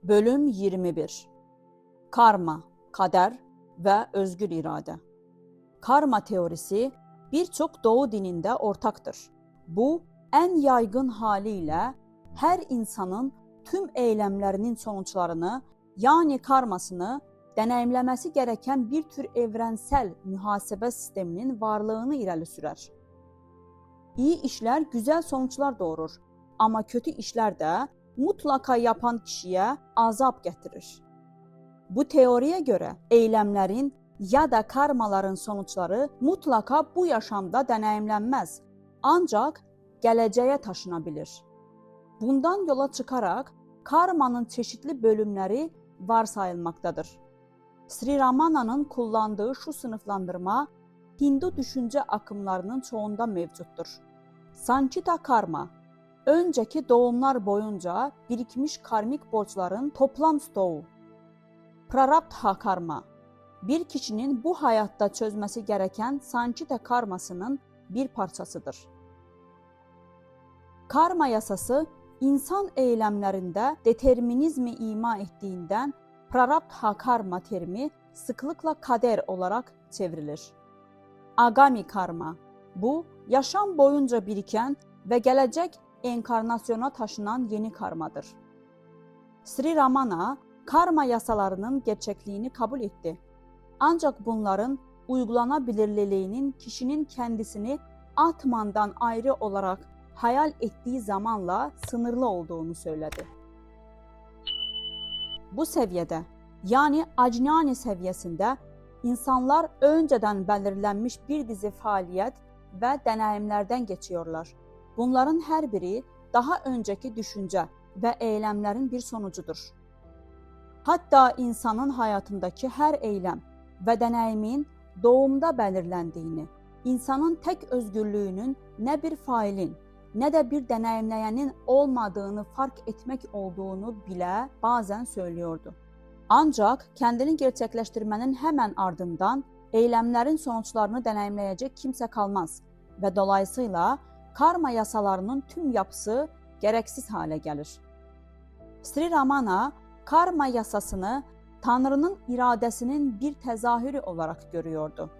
Bölüm 21. Karma, kader və özgür iradə. Karma teorisi bir çox Doğu dinində ortaqdır. Bu, ən yaygın hali ilə hər insanın tüm eyləmlərinin sonuçlarını, yəni karmasını deneyimləməsi gərəkən bir tür evrensel mühasibə sisteminin varlığını irəli sürər. İyi işlər güzel sonuçlar doğurur, amma kötü işlər də mutlaka yapan kişiyə azab gətirir. Bu teoriyə görə eylemlərin ya da karmaların sonuçları mutlaka bu yaşamda deneyimlənməz, ancaq gələcəyə taşına bilir. Bundan yola çıxaraq karmanın çeşitli bölümləri varsayılmaqdadır. Sri Ramana'nın kullandığı şu sınıflandırma Hindu düşüncə akımlarının çoğunda mevcuddur. Sanchita karma, önceki doğumlar boyunca birikmiş karmik borçların toplam stoğu. Prarabdha karma, bir kişinin bu hayatta çözmesi gereken Sanchita karmasının bir parçasıdır. Karma yasası insan eylemlerinde determinizmi ima ettiğinden Prarabdha karma terimi sıklıkla kader olarak çevrilir. Agami karma, bu yaşam boyunca biriken ve gelecek enkarnasyona taşınan yeni karmadır. Sri Ramana, karma yasalarının gerçekliğini kabul etti. Ancak bunların uygulanabilirliğinin kişinin kendisini Atman'dan ayrı olarak hayal ettiği zamanla sınırlı olduğunu söyledi. Bu seviyede, yani Ajnani seviyesinde insanlar önceden belirlenmiş bir dizi faaliyet ve deneyimlerden geçiyorlar. Bunların her biri daha önceki düşünce ve eylemlerin bir sonucudur. Hatta insanın hayatındaki her eylem ve deneyimin doğumda belirlendiğini, insanın tek özgürlüğünün ne bir failin ne de bir deneyimleyenin olmadığını fark etmek olduğunu bile bazen söylüyordu. Ancak kendini gerçekleştirmenin hemen ardından eylemlerin sonuçlarını deneyimleyecek kimse kalmaz ve dolayısıyla karma yasalarının tüm yapısı gereksiz hale gelir. Sri Ramana, karma yasasını Tanrı'nın iradesinin bir tezahürü olarak görüyordu.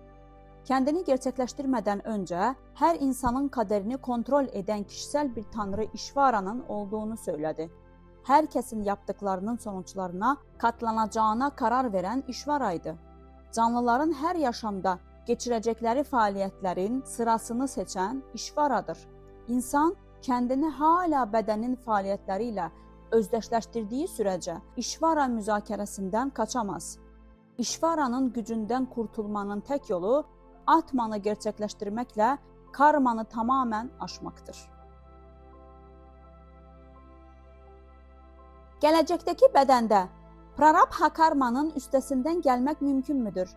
Kendini gerçekleştirmeden önce her insanın kaderini kontrol eden kişisel bir Tanrı İşvara'nın olduğunu söyledi. Herkesin yaptıklarının sonuçlarına katlanacağına karar veren İşvara'ydı. Canlıların her yaşamda geçirecekleri faaliyetlerin sırasını seçen İşvara'dır. İnsan kendini hala bedenin faaliyetleriyle özdeşleştirdiği sürece İşvara müzakeresinden kaçamaz. İşvara'nın gücünden kurtulmanın tek yolu Atman'ı gerçekleştirmekle karmanı tamamen aşmaktır. Gelecekteki bedende Prarabdha karmanın üstesinden gelmek mümkün müdür?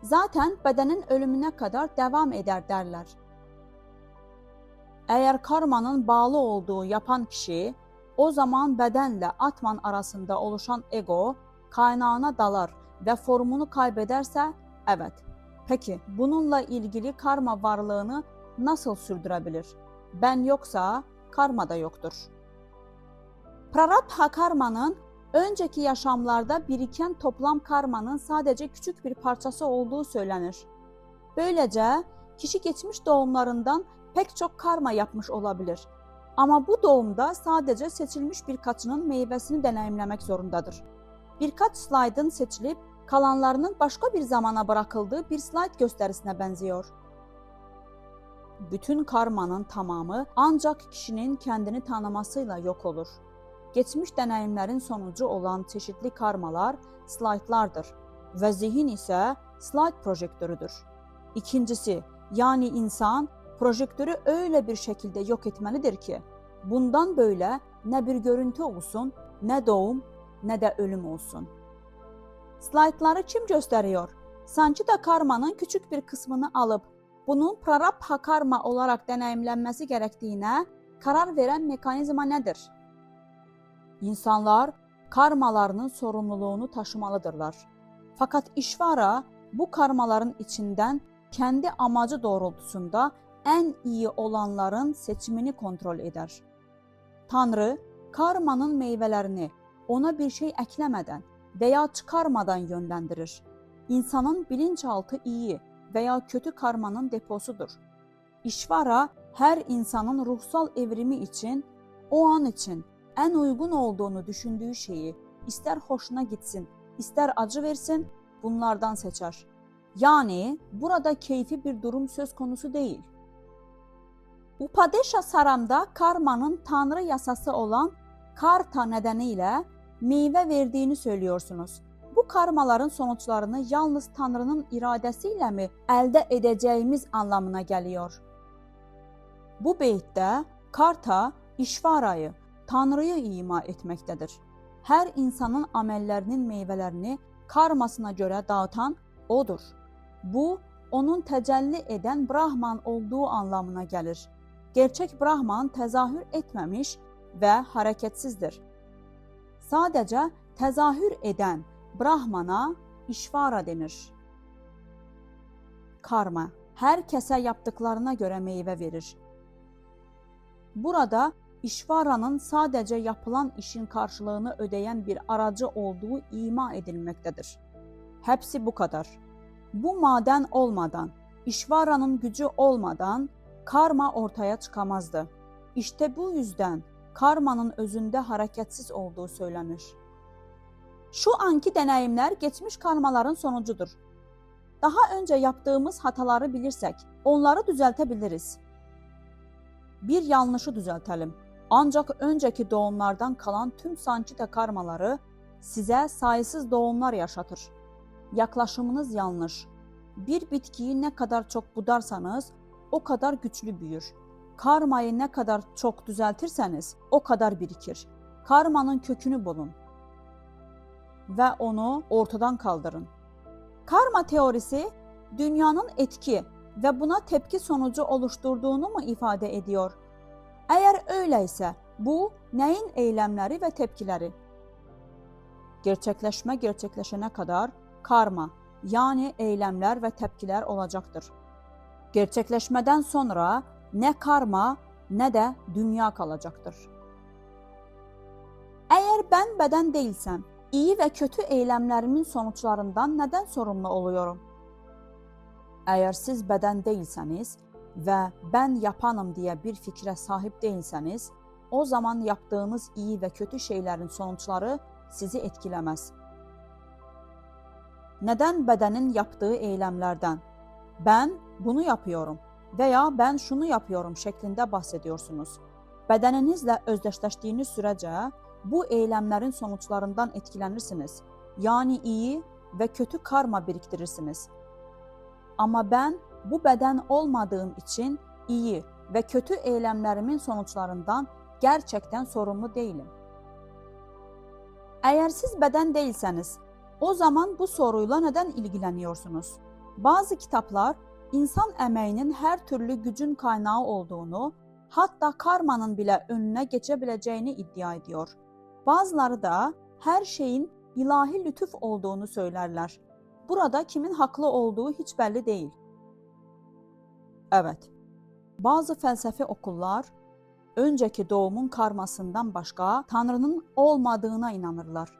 Zaten bedenin ölümüne kadar devam eder derler. Eğer karmanın bağlı olduğu yapan kişi, o zaman bedenle Atman arasında oluşan ego kaynağına dalar ve formunu kaybederse, evet. Peki bununla ilgili karma varlığını nasıl sürdürebilir? Ben yoksa karma da yoktur. Prarabdha karmanın önceki yaşamlarda biriken toplam karmanın sadece küçük bir parçası olduğu söylenir. Böylece kişi geçmiş doğumlarından pek çok karma yapmış olabilir. Ama bu doğumda sadece seçilmiş birkaçının meyvesini deneyimlemek zorundadır. Birkaç slaydın seçilip kalanlarının başka bir zamana bırakıldığı bir slide gösterisine benziyor. Bütün karmanın tamamı ancak kişinin kendini tanımasıyla yok olur. Geçmiş deneyimlerin sonucu olan çeşitli karmalar slaytlardır ve zihin ise slayt projektörüdür. İkincisi, yani insan projektörü öyle bir şekilde yok etmelidir ki bundan böyle ne bir görüntü olsun, ne doğum, ne de ölüm olsun. Slaytları kim gösteriyor? Sanchita karmanın küçük bir kısmını alıp bunun Prarabdha karma olarak deneyimlenmesi gerektiğine karar veren mekanizma nedir? İnsanlar karmalarının sorumluluğunu taşımalıdırlar. Fakat İşvara bu karmaların içinden kendi amacı doğrultusunda en iyi olanların seçimini kontrol eder. Tanrı, karmanın meyvelerini ona bir şey eklemeden veya çıkarmadan yönlendirir. İnsanın bilinçaltı iyi veya kötü karmanın deposudur. İşvara her insanın ruhsal evrimi için, o an için en uygun olduğunu düşündüğü şeyi ister hoşuna gitsin, ister acı versin, bunlardan seçer. Yani burada keyfi bir durum söz konusu değil. Upadesha Saram'da karmanın tanrı yasası olan karta nedeniyle meyve verdiğini söylüyorsunuz. Bu karmaların sonuçlarını yalnız Tanrı'nın iradesiyle mi elde edeceğimiz anlamına geliyor. Bu beytdə karta İşvarayı, Tanrıyı ima etməkdədir. Hər insanın amellərinin meyvələrini karmasına görə dağıtan odur. Bu, onun təcəlli edən Brahman olduğu anlamına gəlir. Gerçək Brahman təzahür etməmiş və hərəkətsizdir. Sadəcə təzahür edən Brahmana İşvara denir. Karma, hər kəsə yaptıklarına görə meyvə verir. Burada İşvaranın sadəcə yapılan işin karşılığını ödəyən bir aracı olduğu ima edilməkdədir. Hepsi bu kadar. Bu maden olmadan, İşvaranın gücü olmadan karma ortaya çıkamazdı. İşte bu yüzden karmanın özünde hareketsiz olduğu söylenir. Şu anki deneyimler geçmiş karmaların sonucudur. Daha önce yaptığımız hataları bilirsek, onları düzeltebiliriz. Bir yanlışı düzeltelim. Ancak önceki doğumlardan kalan tüm sankita karmaları size sayısız doğumlar yaşatır. Yaklaşımınız yanlış. Bir bitkiyi ne kadar çok budarsanız o kadar güçlü büyür. Karmayı ne kadar çok düzeltirseniz o kadar birikir. Karmanın kökünü bulun ve onu ortadan kaldırın. Karma teorisi dünyanın etki ve buna tepki sonucu oluşturduğunu mu ifade ediyor? Eğer öyleyse bu neyin eylemleri ve tepkileri? Gerçekleşme gerçekleşene kadar karma yani eylemler ve tepkiler olacaktır. Gerçekleşmeden sonra ne karma ne de dünya kalacaktır. Eğer ben beden değilsem, iyi ve kötü eylemlerimin sonuçlarından neden sorumlu oluyorum? Eğer siz beden değilseniz ve ben yapanım diye bir fikre sahip değilseniz, o zaman yaptığınız iyi ve kötü şeylerin sonuçları sizi etkilemez. Neden bedenin yaptığı eylemlerden, ben bunu yapıyorum veya ben şunu yapıyorum şeklinde bahsediyorsunuz? Bedeninizle özdeşleştiğiniz sürece bu eylemlerin sonuçlarından etkilenirsiniz. Yani iyi ve kötü karma biriktirirsiniz. Ama ben bu beden olmadığım için iyi ve kötü eylemlerimin sonuçlarından gerçekten sorumlu değilim. Eğer siz beden değilseniz, o zaman bu soruyla neden ilgileniyorsunuz? Bazı kitaplar insan emeğinin her türlü gücün kaynağı olduğunu, hatta karmanın bile önüne geçebileceğini iddia ediyor. Bazıları da her şeyin ilahi lütuf olduğunu söylerler. Burada kimin haklı olduğu hiç belli değil. Evet, bazı felsefi okullar önceki doğumun karmasından başka Tanrı'nın olmadığına inanırlar.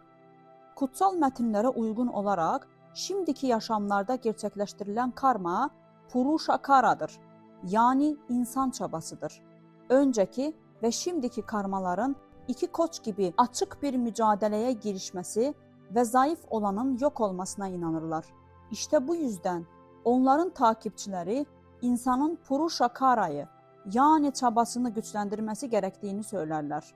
Kutsal metinlere uygun olarak şimdiki yaşamlarda gerçekleştirilen karma Purushakara'dır. Yani insan çabasıdır. Önceki ve şimdiki karmaların iki koç gibi açık bir mücadeleye girişmesi ve zayıf olanın yok olmasına inanırlar. İşte bu yüzden onların takipçileri insanın Purushakara'yı yani çabasını güçlendirmesi gerektiğini söylerler.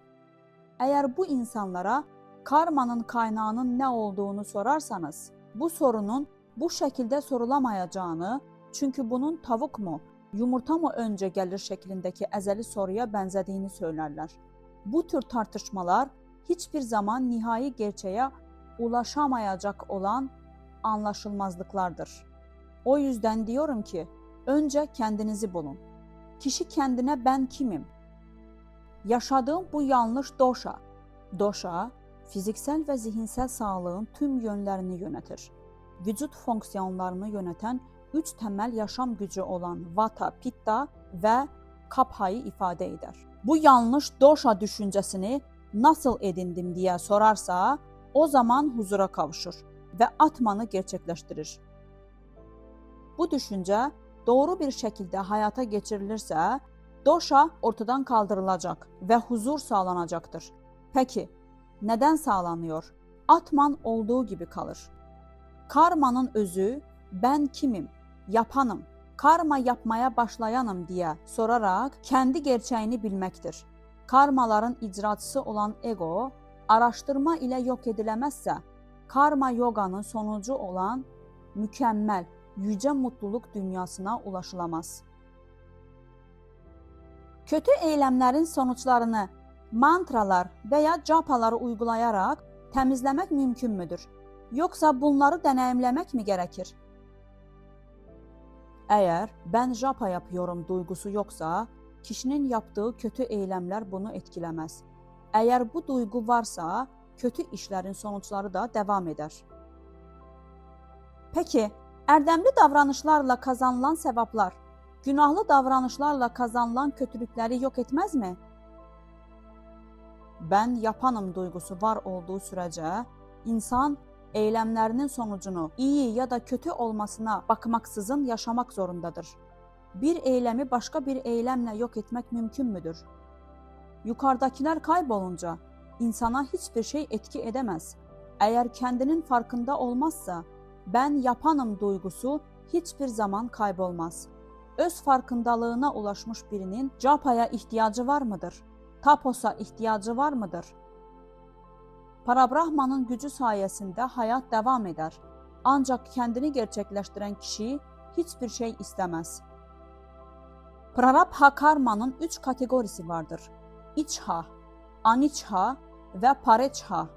Eğer bu insanlara karmanın kaynağının ne olduğunu sorarsanız, bu sorunun bu şekilde sorulamayacağını, çünkü bunun tavuk mu, yumurta mı önce gelir şeklindeki ezeli soruya benzediğini söylerler. Bu tür tartışmalar hiçbir zaman nihai gerçeğe ulaşamayacak olan anlaşılmazlıklardır. O yüzden diyorum ki, önce kendinizi bulun. Kişi kendine ben kimim? Yaşadığım bu yanlış doşa. Doşa, fiziksel ve zihinsel sağlığın tüm yönlerini yönetir. Vücut fonksiyonlarını yöneten üç temel yaşam gücü olan Vata, Pitta ve Kapha'yı ifade eder. Bu yanlış doşa düşüncesini nasıl edindim diye sorarsa, o zaman huzura kavuşur ve atmanı gerçekleştirir. Bu düşünce doğru bir şekilde hayata geçirilirse, doşa ortadan kaldırılacak ve huzur sağlanacaktır. Peki, neden sağlanıyor? Atman olduğu gibi kalır. Karmanın özü, ben kimim, yapanım, karma yapmaya başlayanım diye sorarak kendi gerçeğini bilmektir. Karmaların icraçısı olan ego, araştırma ile yok edilemezse, karma yoganın sonucu olan mükemmel, yüce mutluluk dünyasına ulaşılamaz. Kötü eylemlerin sonuçlarını mantralar veya japaları uygulayarak temizlemek mümkün müdür? Yoksa bunları deneyimlemek mi gerekir? Eğer ben japa yapıyorum duygusu yoksa, kişinin yaptığı kötü eylemler bunu etkilemez. Eğer bu duygu varsa, kötü işlerin sonuçları da devam eder. Peki, erdemli davranışlarla kazanılan sevaplar, günahlı davranışlarla kazanılan kötülükleri yok etmez mi? Ben yapanım duygusu var olduğu sürece, insan eylemlerinin sonucunu iyi ya da kötü olmasına bakmaksızın yaşamak zorundadır. Bir eylemi başka bir eylemle yok etmek mümkün müdür? Yukarıdakiler kaybolunca insana hiçbir şey etki edemez. Eğer kendinin farkında olmazsa, ben yapanım duygusu hiçbir zaman kaybolmaz. Öz farkındalığına ulaşmış birinin japaya ihtiyacı var mıdır? Taposa ihtiyacı var mıdır? Parabrahmanın gücü sayesinde hayat devam eder. Ancak kendini gerçekleştiren kişi hiçbir şey istemez. Prarabdha karmanın 3 kategorisi vardır. İçha, aniçha ve pareçha.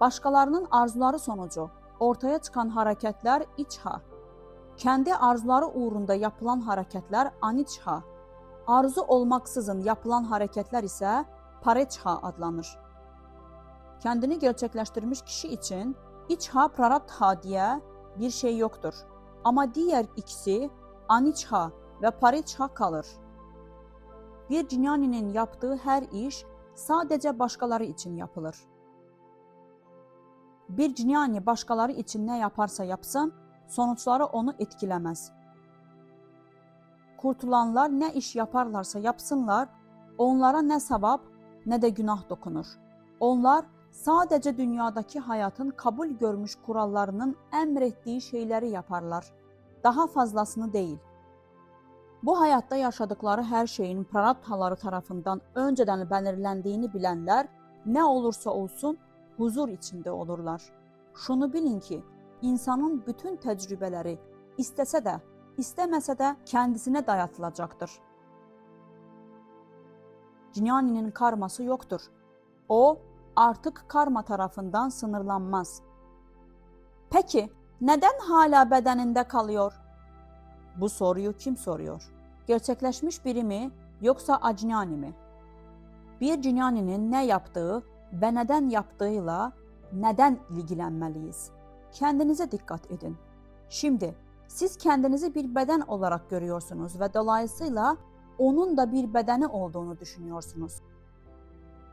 Başkalarının arzuları sonucu ortaya çıkan hareketler içha. Kendi arzuları uğrunda yapılan hareketler aniçha. Arzu olmaksızın yapılan hareketler ise pareçha adlanır. Kendini gerçekleştirmiş kişi için içha prarabdha diye bir şey yoktur. Ama diğer ikisi aniçha ve pareçha kalır. Bir jnaninin yaptığı her iş sadece başkaları için yapılır. Bir jnani başkaları için ne yaparsa yapsın, sonuçları onu etkilemez. Kurtulanlar ne iş yaparlarsa yapsınlar, onlara ne sevap ne de günah dokunur. Onlar sadece dünyadaki hayatın kabul görmüş kurallarının emrettiği şeyleri yaparlar. Daha fazlasını değil. Bu hayatta yaşadıkları her şeyin prarabdhaları tarafından önceden belirlendiğini bilenler ne olursa olsun huzur içinde olurlar. Şunu bilin ki insanın bütün tecrübeleri istese de istemese de kendisine dayatılacaktır. Jnaninin karması yoktur. O artık karma tarafından sınırlanmaz. Peki neden hala bedeninde kalıyor? Bu soruyu kim soruyor? Gerçekleşmiş biri mi yoksa ajnani mi? Bir jnaninin ne yaptığı ve neden yaptığıyla neden ilgilenmeliyiz? Kendinize dikkat edin. Şimdi siz kendinizi bir beden olarak görüyorsunuz ve dolayısıyla onun da bir bedeni olduğunu düşünüyorsunuz.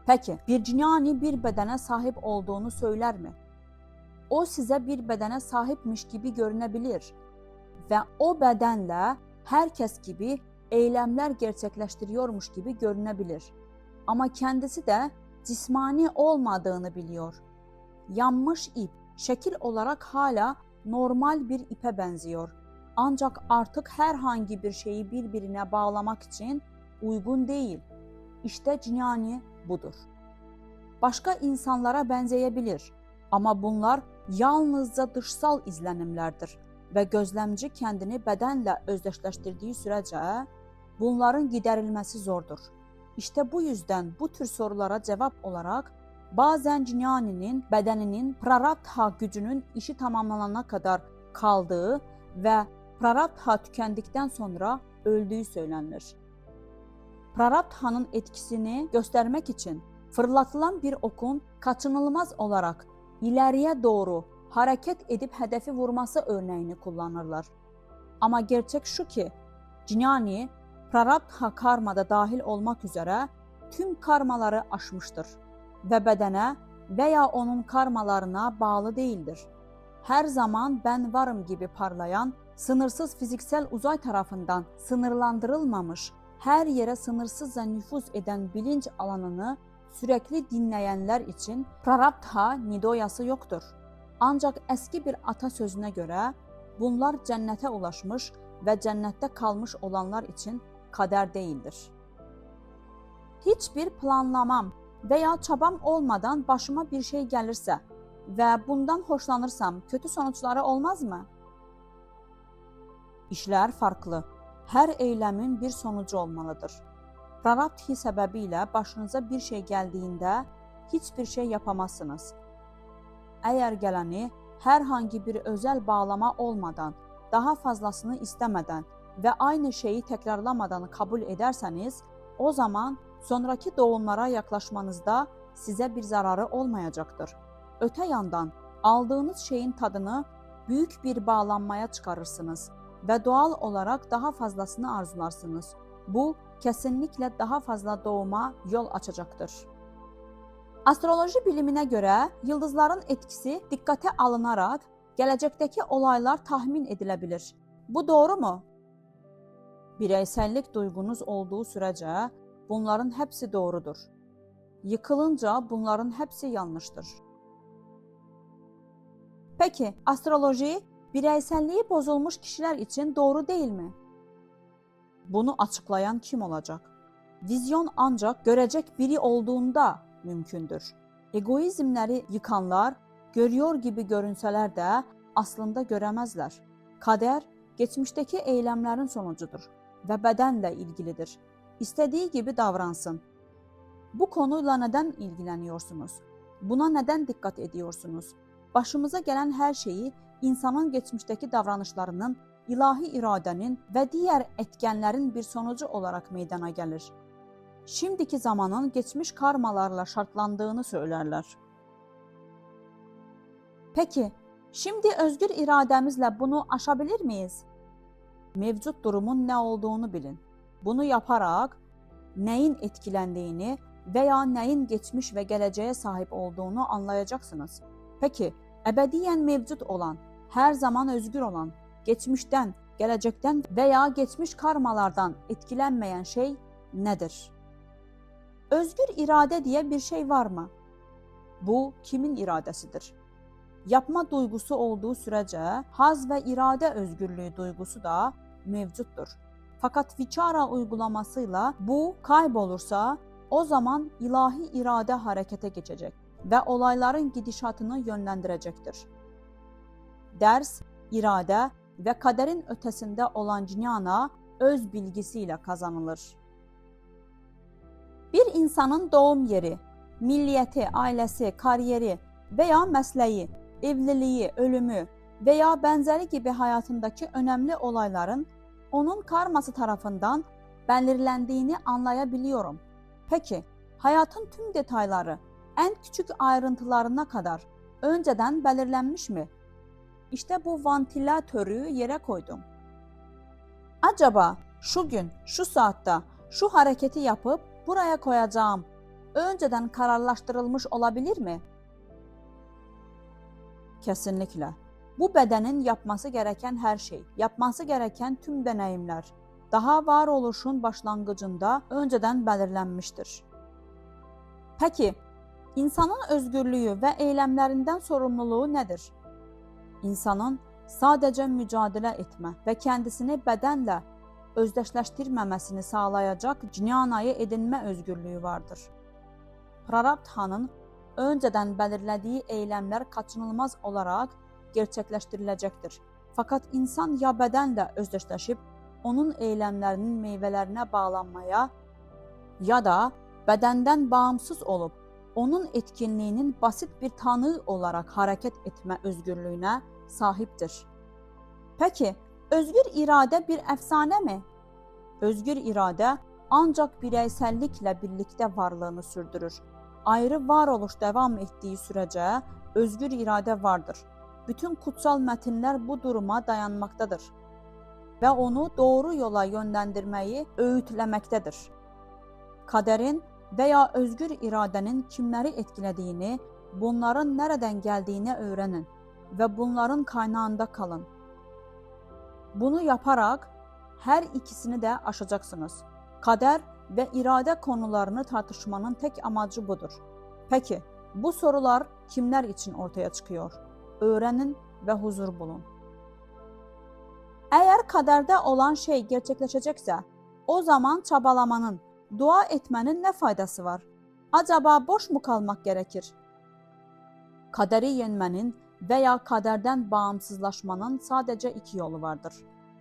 Peki bir jnani bir bedene sahip olduğunu söyler mi? O size bir bedene sahipmiş gibi görünebilir ve o bedenle herkes gibi eylemler gerçekleştiriyormuş gibi görünebilir. Ama kendisi de cismani olmadığını biliyor. Yanmış ip şekil olarak hala normal bir ipe benziyor. Ancak artık herhangi bir şeyi birbirine bağlamak için uygun değil. İşte jnani budur. Başka insanlara benzeyebilir ama bunlar yalnızca dışsal izlenimlerdir ve gözlemci kendini bedenle özdeşleştirdiği sürece bunların giderilmesi zordur. İşte bu yüzden bu tür sorulara cevap olarak bazen jnaninin bedeninin prarabdha gücünün işi tamamlanana kadar kaldığı ve prarabdha tükendikten sonra öldüğü söylenir. Prarabdhanın etkisini göstermek için fırlatılan bir okun kaçınılmaz olarak ileriye doğru hareket edip hedefi vurması örneğini kullanırlar. Ama gerçek şu ki, jnani, prarabdha karmada dahil olmak üzere tüm karmaları aşmıştır. və bədənə və ya onun karmalarına bağlı değildir. Hər zaman ben varım gibi parlayan, sınırsız fiziksel uzay tarafından sınırlandırılmamış, hər yerə sınırsızca nüfuz edən bilinç alanını sürekli dinləyənlər için Prarabdha Nidoyası yoktur. Ancaq əski bir ata sözünə görə bunlar cənnətə ulaşmış və cənnətdə qalmış olanlar için kader değildir. Hiçbir planlamam veya çabam olmadan başıma bir şey gelirse ve bundan hoşlanırsam kötü sonuçları olmaz mı? İşler farklı. Her eylemin bir sonucu olmalıdır. Prarabdhi səbəbiyle başınıza bir şey geldiğinde hiçbir şey yapamazsınız. Eğer geleni herhangi bir özel bağlama olmadan, daha fazlasını istemeden ve aynı şeyi tekrarlamadan kabul ederseniz, o zaman sonraki doğumlara yaklaşmanızda size bir zararı olmayacaktır. Öte yandan aldığınız şeyin tadını büyük bir bağlanmaya çıkarırsınız ve doğal olarak daha fazlasını arzularsınız. Bu kesinlikle daha fazla doğuma yol açacaktır. Astroloji bilimine göre yıldızların etkisi dikkate alınarak gelecekteki olaylar tahmin edilebilir. Bu doğru mu? Bireysellik duygunuz olduğu sürece bunların hepsi doğrudur. Yıkılınca bunların hepsi yanlıştır. Peki astroloji bireyselliği bozulmuş kişiler için doğru değil mi? Bunu açıklayan kim olacak? Vizyon ancak görecek biri olduğunda mümkündür. Egoizmleri yıkanlar görüyor gibi görünseler de aslında göremezler. Kader geçmişteki eylemlerin sonucudur ve bedenle ilgilidir. İstediği gibi davransın. Bu konuyla neden ilgileniyorsunuz? Buna neden dikkat ediyorsunuz? Başımıza gelen her şeyi insanın geçmişteki davranışlarının, ilahi iradenin ve diğer etkenlerin bir sonucu olarak meydana gelir. Şimdiki zamanın geçmiş karmalarla şartlandığını söylerler. Peki, şimdi özgür irademizle bunu aşabilir miyiz? Mevcut durumun ne olduğunu bilin. Bunu yaparak neyin etkilendiğini veya neyin geçmiş ve geleceğe sahip olduğunu anlayacaksınız. Peki, ebediyen mevcut olan, her zaman özgür olan, geçmişten, gelecekten veya geçmiş karmalardan etkilenmeyen şey nedir? Özgür irade diye bir şey var mı? Bu kimin iradesidir? Yapma duygusu olduğu sürece haz ve irade özgürlüğü duygusu da mevcuttur. Fakat vichara uygulamasıyla bu kaybolursa o zaman ilahi irade harekete geçecek ve olayların gidişatını yönlendirecektir. Ders, irade ve kaderin ötesinde olan jnana öz bilgisiyle kazanılır. Bir insanın doğum yeri, milliyeti, ailesi, kariyeri veya mesleği, evliliği, ölümü veya benzeri gibi hayatındaki önemli olayların onun karması tarafından belirlendiğini anlayabiliyorum. Peki, hayatın tüm detayları, en küçük ayrıntılarına kadar önceden belirlenmiş mi? İşte bu vantilatörü yere koydum. Acaba şu gün, şu saatte, şu hareketi yapıp buraya koyacağım önceden kararlaştırılmış olabilir mi? Kesinlikle. Bu bedenin yapması gereken her şey, yapması gereken tüm deneyimler, daha varoluşun başlangıcında önceden belirlenmiştir. Peki, insanın özgürlüğü ve eylemlerinden sorumluluğu nedir? İnsanın sadece mücadele etme ve kendisini bedenle özdeşleştirmemesini sağlayacak jnanayı edinme özgürlüğü vardır. Prarabdhanın önceden belirlediği eylemler kaçınılmaz olarak gerçekleştirilecektir. Fakat insan ya bedenle özdeşleşip onun eylemlerinin meyvelerine bağlanmaya ya da bedenden bağımsız olup onun etkinliğinin basit bir tanığı olarak hareket etme özgürlüğüne sahiptir. Peki, özgür irade bir efsane mi? Özgür irade ancak bireysellikle birlikte varlığını sürdürür. Ayrı varoluş devam ettiği sürece özgür irade vardır. Bütün kutsal metinler bu duruma dayanmaktadır ve onu doğru yola yönlendirmeyi öğütlemektedir. Kaderin və ya özgür iradənin kimləri etkilədiyini, bunların nereden gəldiyini öğrenin və bunların kaynağında kalın. Bunu yaparak her ikisini de aşacaksınız. Kader ve irade konularını tartışmanın tek amacı budur. Peki, bu sorular kimler için ortaya çıkıyor? Öğrenin ve huzur bulun. Eğer kaderde olan şey gerçekleşecekse, o zaman çabalamanın, dua etmenin ne faydası var? Acaba boş mu kalmak gerekir? Kaderi yenmenin veya kaderden bağımsızlaşmanın sadece iki yolu vardır.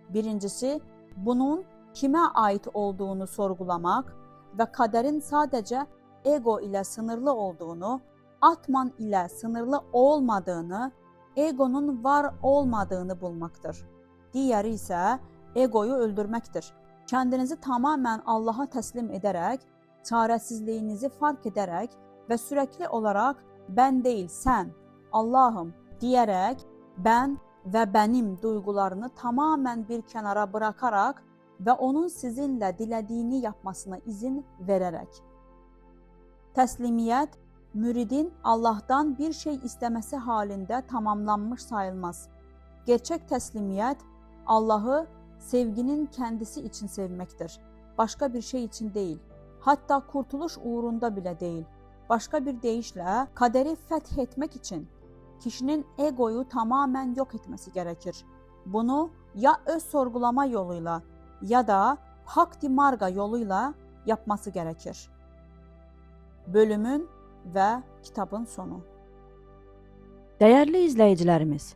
Birincisi, bunun kime ait olduğunu sorgulamak ve kaderin sadece ego ile sınırlı olduğunu, Atman ile sınırlı olmadığını, egonun var olmadığını bulmaktır. Diğeri ise egoyu öldürmektir. Kendinizi tamamen Allah'a teslim ederek, çaresizliğinizi fark ederek ve sürekli olarak ben değil sen, Allah'ım diyerek ben ve benim duygularını tamamen bir kenara bırakarak ve onun sizinle dilediğini yapmasına izin vererek. Teslimiyet, müridin Allah'tan bir şey istemesi halinde tamamlanmış sayılmaz. Gerçek teslimiyet, Allah'ı sevginin kendisi için sevmektir. Başka bir şey için değil. Hatta kurtuluş uğrunda bile değil. Başka bir deyişle kaderi fethetmek için kişinin egoyu tamamen yok etmesi gerekir. Bunu ya öz sorgulama yoluyla ya da Bhakti Marga yoluyla yapması gerekir. Bölümün ve kitabın sonu. Değerli izleyicilerimiz,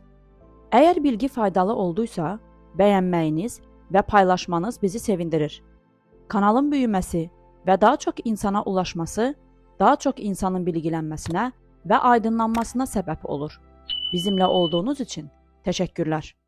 eğer bilgi faydalı olduysa beğenməyiniz ve paylaşmanız bizi sevindirir. Kanalın büyümesi ve daha çok insana ulaşması, daha çok insanın bilgilənməsinə ve aydınlanmasına sebep olur. Bizimle olduğunuz için teşekkürler.